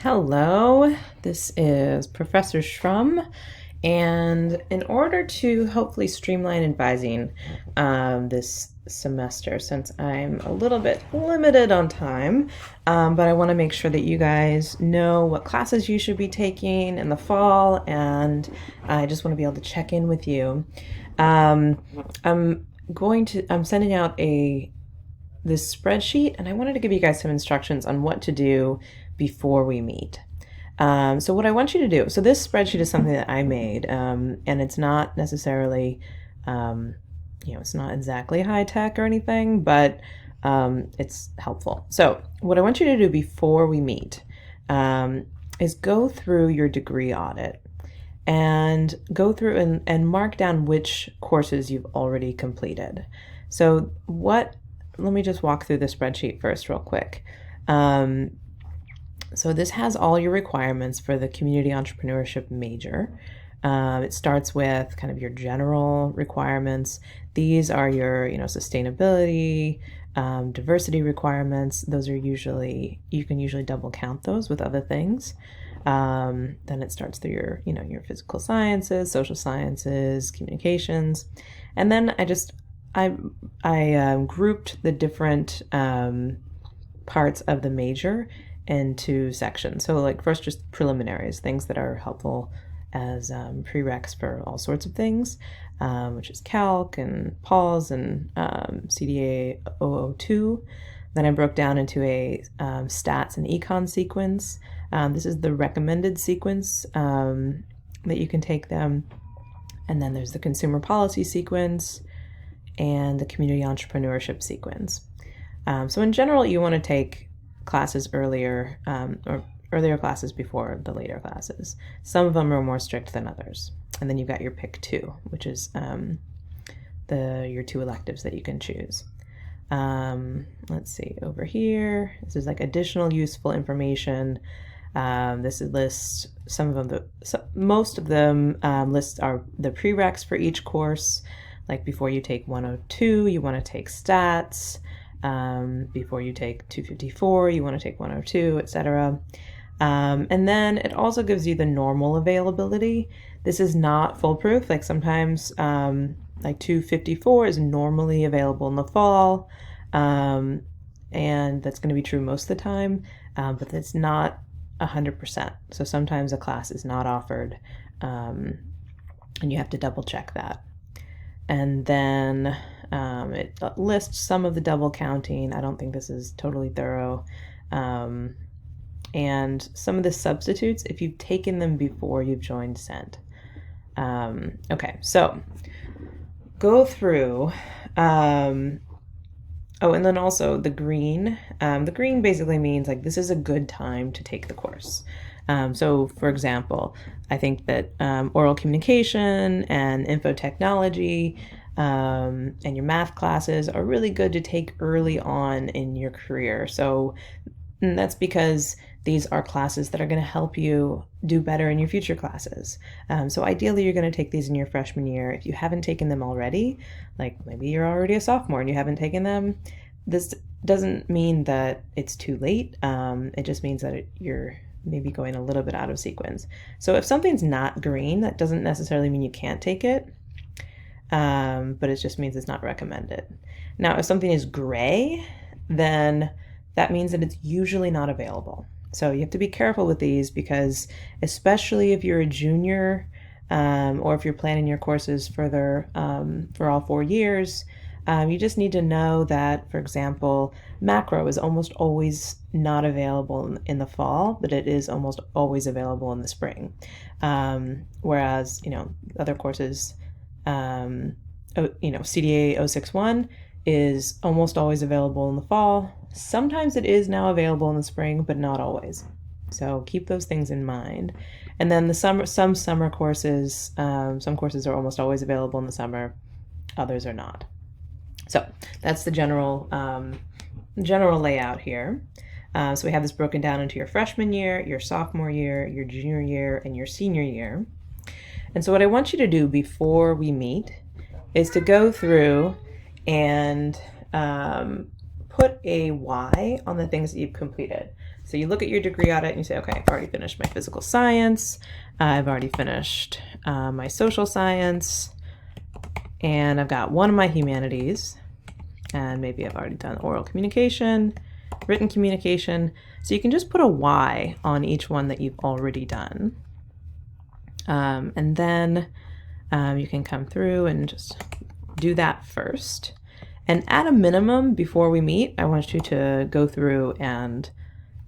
Hello, this is Professor Shrum, and in order to hopefully streamline advising this semester, since I'm a little bit limited on time, but I want to make sure that you guys know what classes you should be taking in the fall, and I just want to be able to check in with you. I'm sending out this spreadsheet, and I wanted to give you guys some instructions on what to do before we meet. So what I want you to do, so this spreadsheet is something that I made, and it's not necessarily, it's not exactly high tech or anything, but it's helpful. So what I want you to do before we meet is go through your degree audit and go through and mark down which courses you've already completed. So let me just walk through the spreadsheet first real quick. So this has all your requirements for the community entrepreneurship major. It starts with kind of your general requirements. These are your, sustainability, diversity requirements. Those are you can usually double count those with other things. Then it starts through your physical sciences, social sciences, communications. And then I grouped the different parts of the major into sections. So like first just preliminaries, things that are helpful as prereqs for all sorts of things, which is calc and PALS and CDAE 002. Then I broke down into a stats and econ sequence. This is the recommended sequence that you can take them. And then there's the consumer policy sequence and the community entrepreneurship sequence. So in general, you want to take classes earlier, or earlier classes before the later classes. Some of them are more strict than others. And then you've got your pick 2, which is your 2 electives that you can choose. Let's see, over here, this is like additional useful information. This lists some of them, most of them lists are the prereqs for each course. Like before you take 102, you want to take stats. Before you take 254, you want to take 102, etc. And then it also gives you the normal availability. This is not foolproof. Like sometimes like 254 is normally available in the fall. And that's going to be true most of the time, but it's not 100%. So sometimes a class is not offered, and you have to double check that. And then it lists some of the double counting. I don't think this is totally thorough. And some of the substitutes, if you've taken them before you've joined Cent. Okay, so go through. And then also the green. The green basically means like this is a good time to take the course. So for example, I think that oral communication and info technology and your math classes are really good to take early on in your career. So that's because these are classes that are going to help you do better in your future classes. So ideally, you're going to take these in your freshman year. If you haven't taken them already, like maybe you're already a sophomore and you haven't taken them, this doesn't mean that it's too late. It just means that you're maybe going a little bit out of sequence. So if something's not green, that doesn't necessarily mean you can't take it, but it just means it's not recommended. Now, if something is gray, then that means that it's usually not available. So you have to be careful with these because especially if you're a junior or if you're planning your courses further for all 4 years, you just need to know that, for example, macro is almost always not available in the fall, but it is almost always available in the spring. Whereas, other courses, CDAE 061 is almost always available in the fall. Sometimes it is now available in the spring, but not always. So keep those things in mind. And then some summer courses, some courses are almost always available in the summer, others are not. So that's the general layout here. So we have this broken down into your freshman year, your sophomore year, your junior year, and your senior year. And so what I want you to do before we meet is to go through and put a Y on the things that you've completed. So you look at your degree audit and you say, okay, I've already finished my physical science, I've already finished my social science, and I've got one of my humanities, and maybe I've already done oral communication, written communication. So you can just put a Y on each one that you've already done. And then you can come through and just do that first. And at a minimum, before we meet, I want you to go through and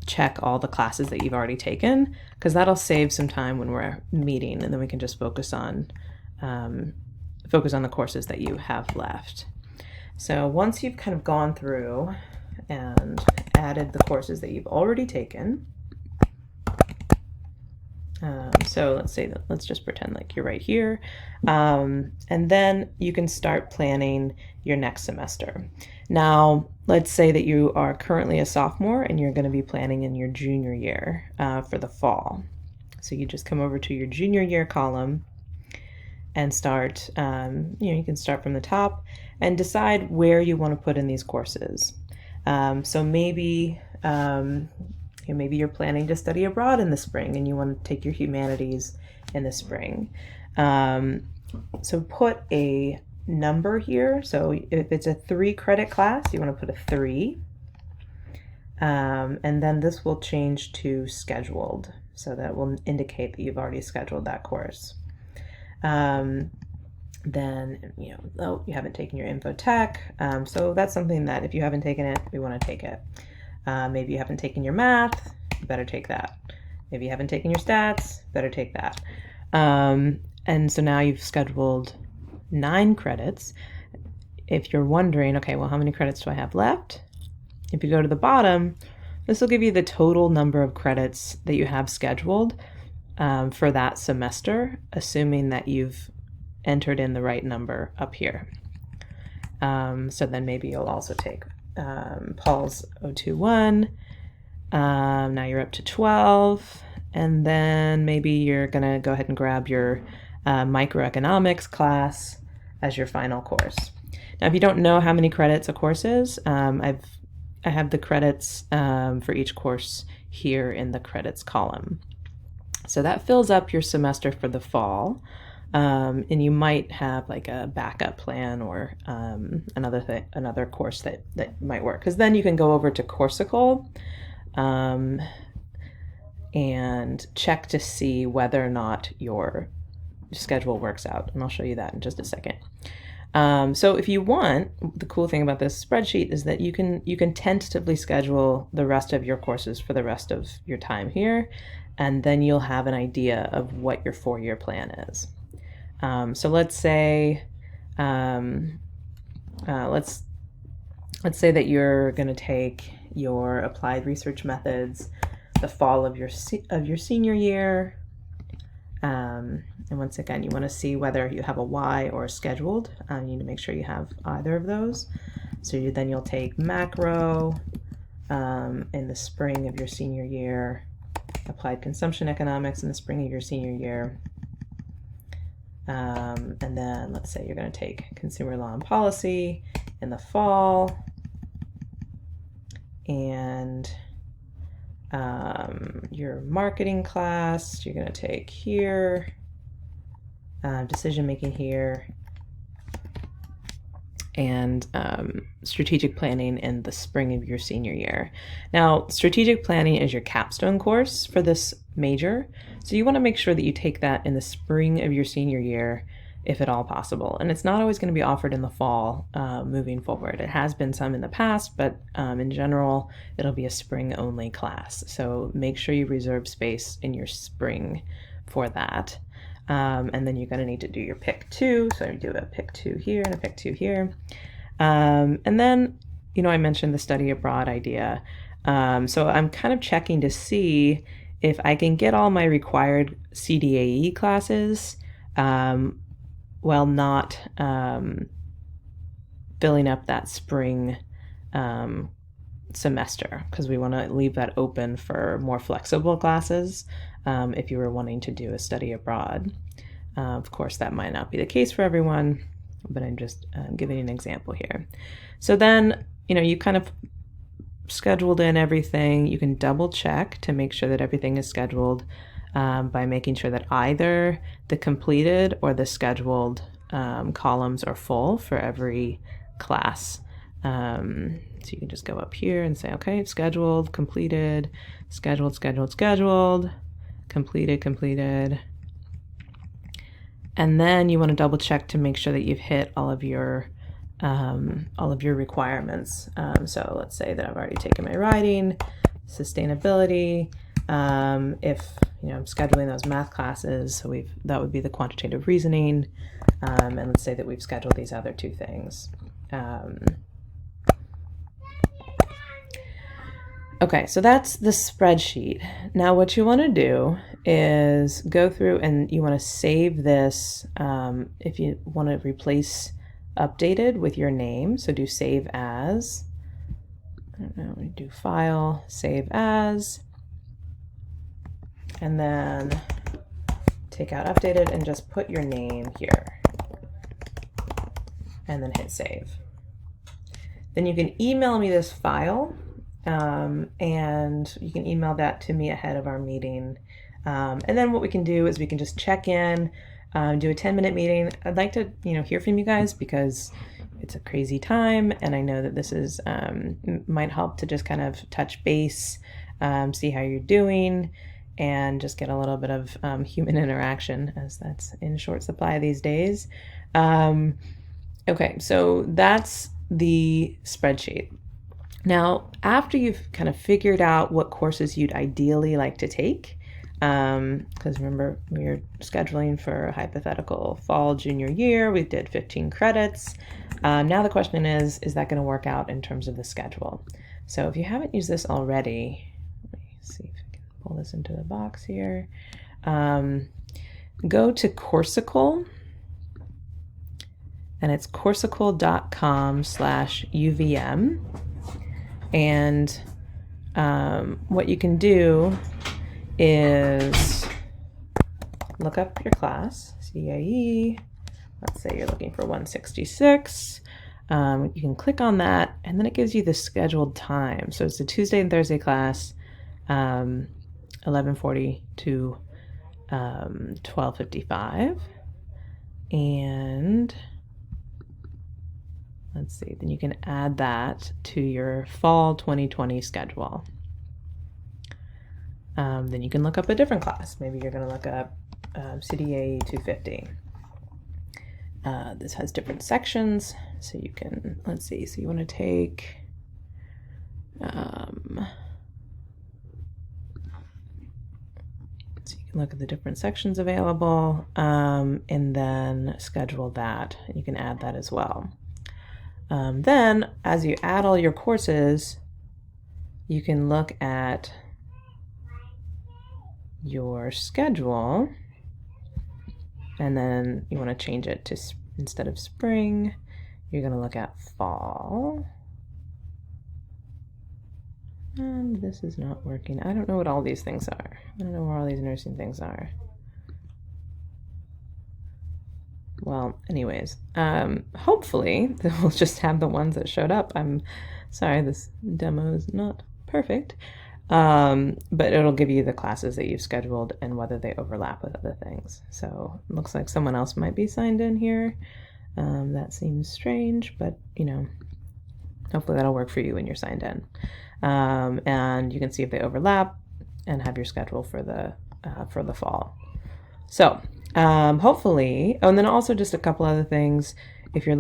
check all the classes that you've already taken, because that'll save some time when we're meeting, and then we can just focus on the courses that you have left. So once you've kind of gone through and added the courses that you've already taken, so let's just pretend like you're right here, and then you can start planning your next semester. Now, let's say that you are currently a sophomore and you're going to be planning in your junior year for the fall. So you just come over to your junior year column and start, you can start from the top and decide where you want to put in these courses. So maybe you're planning to study abroad in the spring and you want to take your humanities in the spring. So put a number here. So if it's a 3-credit class, you want to put a 3. And then this will change to scheduled. So that will indicate that you've already scheduled that course. Then, you haven't taken your info tech. So that's something that if you haven't taken it, we want to take it. Maybe you haven't taken your math, you better take that. Maybe you haven't taken your stats, better take that. And so now you've scheduled 9 credits. If you're wondering, okay, well, how many credits do I have left? If you go to the bottom, this will give you the total number of credits that you have scheduled for that semester, assuming that you've entered in the right number up here. So then maybe you'll also take Paul's 021. Now you're up to 12. And then maybe you're going to go ahead and grab your microeconomics class as your final course. Now, if you don't know how many credits a course is, I have the credits for each course here in the credits column. So that fills up your semester for the fall. And you might have like a backup plan or another course that might work, because then you can go over to Coursical and check to see whether or not your schedule works out. And I'll show you that in just a second. So if you want, the cool thing about this spreadsheet is that you can tentatively schedule the rest of your courses for the rest of your time here, and then you'll have an idea of what your 4-year plan is. So let's say let's say that you're going to take your applied research methods the fall of your senior year. And once again, you want to see whether you have a Y or a scheduled. You need to make sure you have either of those. So you'll take macro in the spring of your senior year, applied consumption economics in the spring of your senior year. And then let's say you're going to take consumer law and policy in the fall, and your marketing class you're going to take here, decision making here, and strategic planning in the spring of your senior year. Now, strategic planning is your capstone course for this major, so you want to make sure that you take that in the spring of your senior year, if at all possible. And it's not always going to be offered in the fall moving forward. It has been some in the past, but in general, it'll be a spring-only class. So make sure you reserve space in your spring for that. And then you're going to need to do your pick 2. So you do a pick 2 here and a pick 2 here. And then, I mentioned the study abroad idea. So I'm kind of checking to see if I can get all my required CDAE classes while not filling up that spring semester, because we want to leave that open for more flexible classes if you were wanting to do a study abroad. Of course, that might not be the case for everyone, but I'm just giving an example here. So then, you kind of scheduled in everything, you can double check to make sure that everything is scheduled by making sure that either the completed or the scheduled columns are full for every class. So you can just go up here and say, okay, scheduled, completed, scheduled, scheduled, scheduled, completed, completed. And then you want to double check to make sure that you've hit all of your requirements. So let's say that I've already taken my writing, sustainability. If I'm scheduling those math classes, so that would be the quantitative reasoning. And let's say that we've scheduled these other two things. Okay, so that's the spreadsheet. Now what you want to do is go through and you want to save this. If you want to replace updated with your name, so do save as. I don't know, we do file, save as, and then take out updated and just put your name here and then hit save. Then you can email me this file, and you can email that to me ahead of our meeting. And then what we can do is we can just check in, do a 10-minute meeting. I'd like to hear from you guys because it's a crazy time, and I know that this is might help to just kind of touch base, see how you're doing, and just get a little bit of human interaction, as that's in short supply these days. Okay, so that's the spreadsheet. Now, after you've kind of figured out what courses you'd ideally like to take, because remember, we were scheduling for a hypothetical fall junior year, we did 15 credits. Now the question is that going to work out in terms of the schedule? So if you haven't used this already, let me see if I can pull this into the box here. Go to Coursical, and it's coursical.com/UVM. And what you can do is look up your class, CDAE. Let's say you're looking for 166. You can click on that, and then it gives you the scheduled time. So it's a Tuesday and Thursday class, 11:40 to 12:55. And let's see, then you can add that to your fall 2020 schedule. Then you can look up a different class. Maybe you're going to look up CDAE 250. This has different sections, so you can, let's see, so you want to take, so you can look at the different sections available, and then schedule that. You can add that as well. Then, as you add all your courses, you can look at your schedule, and then you want to change it to, instead of spring, you're going to look at fall. And this is not working. I don't know what all these things are. I don't know where all these nursing things are. Well, anyways, hopefully we'll just have the ones that showed up. I'm sorry, this demo is not perfect, but it'll give you the classes that you've scheduled and whether they overlap with other things. So it looks like someone else might be signed in here. That seems strange, but hopefully that'll work for you when you're signed in. And you can see if they overlap and have your schedule for the fall. So hopefully, oh, and then also just a couple other things. If you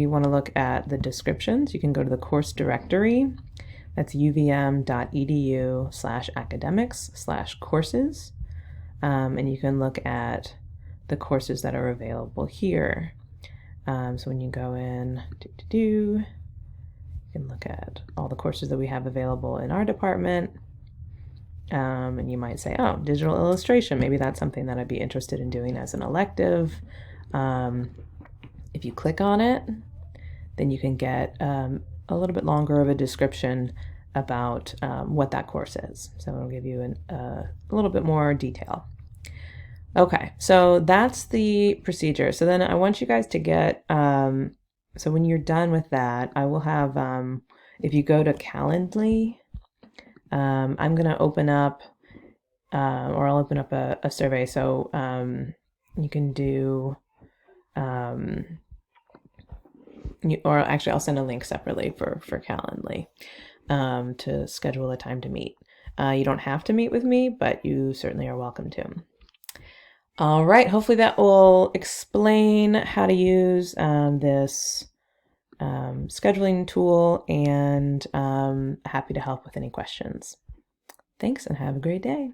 want to look at the descriptions, you can go to the course directory. That's uvm.edu/academics/courses. And you can look at the courses that are available here. So when you go in, you can look at all the courses that we have available in our department. And you might say, oh, digital illustration, maybe that's something that I'd be interested in doing as an elective. If you click on it, then you can get a little bit longer of a description about what that course is. So it'll give you a little bit more detail. Okay, so that's the procedure. So then I want you guys to get, so when you're done with that, I will have if you go to Calendly, I'm going to open up, or I'll open up a survey. So you can do, or actually I'll send a link separately for Calendly to schedule a time to meet. You don't have to meet with me, but you certainly are welcome to. All right, hopefully that will explain how to use this scheduling tool, and happy to help with any questions. Thanks and have a great day.